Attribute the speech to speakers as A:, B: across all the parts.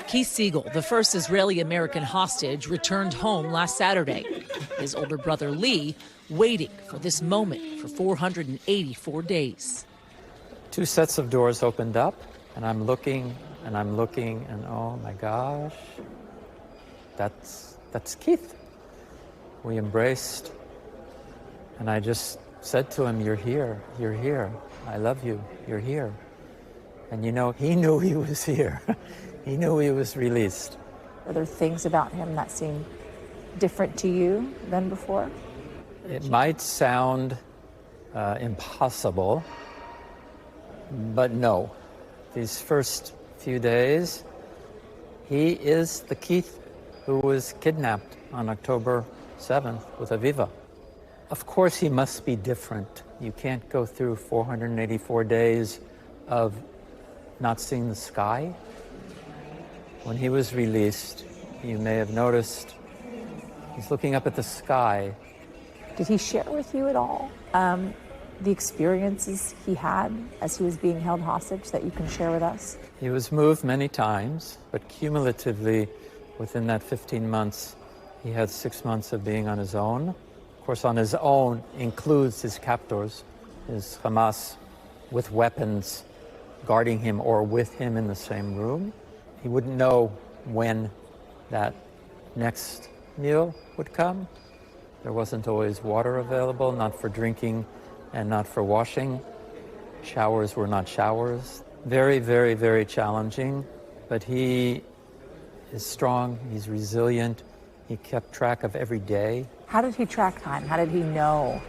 A: Keith Siegel, the first Israeli-American hostage, returned home last Saturday. His older brother Lee waiting for this moment for 484 days.
B: Two sets of doors opened up, and I'm looking, and oh my gosh, that's Keith. We embraced, and I just said to him, you're here, I love you, you're here. And you know, he knew he was here. He knew he was released.
C: Are there things about him that seem different to you than before?
B: It might sound impossible, but no. These first few days, he is the Keith who was kidnapped on October 7th with Aviva. Of course he must be different. You can't go through 484 days of not seeing the sky. When he was released, you may have noticed he's looking up at the sky.
C: Did he share with you at all the experiences he had as he was being held hostage that you can share with us?
B: He was moved many times, but cumulatively, within that 15 months, he had 6 months of being on his own. Of course, on his own includes his captors, his Hamas, with weapons guarding him or with him in the same room. He wouldn't know when that next meal would come. There wasn't always water available, not for drinking and not for washing. Showers were not showers. Very, very, very challenging, but he is strong, he's resilient. He kept track of every day.
C: How did he track time? How did he know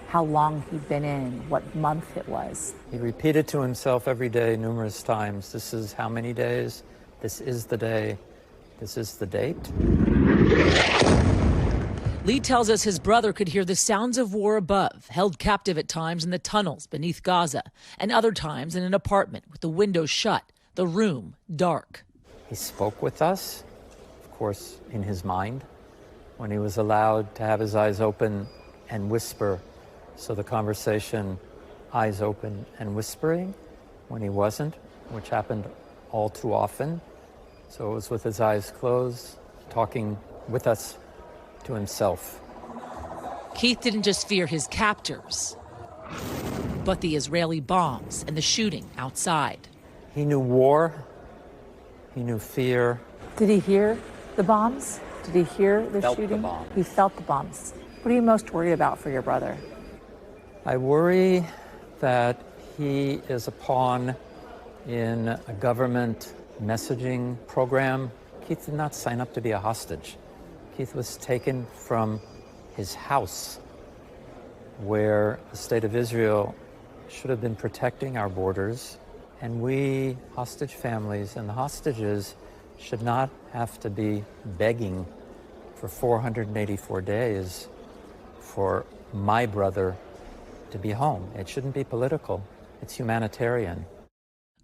C: how long he'd been in, what month it was?
B: He repeated to himself every day numerous times, this is how many days, this is the day, this is the date.
A: Lee tells us his brother could hear the sounds of war above, held captive at times in the tunnels beneath Gaza, and other times in an apartment with the windows shut, the room dark.
B: He spoke with us, of course, in his mind, when he was allowed to have his eyes open and whisper. So the conversation, eyes open and whispering, when he wasn't, which happened all too often. So it was with his eyes closed, talking with us to himself.
A: Keith didn't just fear his captors, but the Israeli bombs and the shooting outside.
B: He knew war, he knew fear.
C: Did he hear the bombs? Did he hear the
B: Felt
C: shooting?
B: the bomb.
C: He felt the bombs. What are you most worried about for your brother?
B: I worry that he is a pawn in a government messaging program. Keith did not sign up to be a hostage. Keith was taken from his house, where the state of Israel should have been protecting our borders, and we hostage families and the hostages should not have to be begging for 484 days for my brother to be home. It shouldn't be political. It's humanitarian.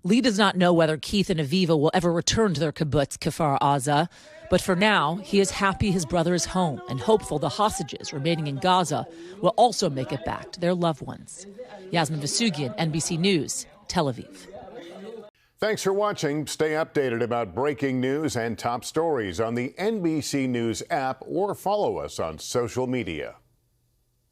A: Lee does not know whether Keith and Aviva will ever return to their kibbutz, Kfar Aza, but for now, he is happy his brother is home and hopeful the hostages remaining in Gaza will also make it back to their loved ones. Yasmin Vossoughian, NBC News, Tel Aviv.
D: Thanks for watching. Stay updated about breaking news and top stories on the NBC News app or follow us on social media.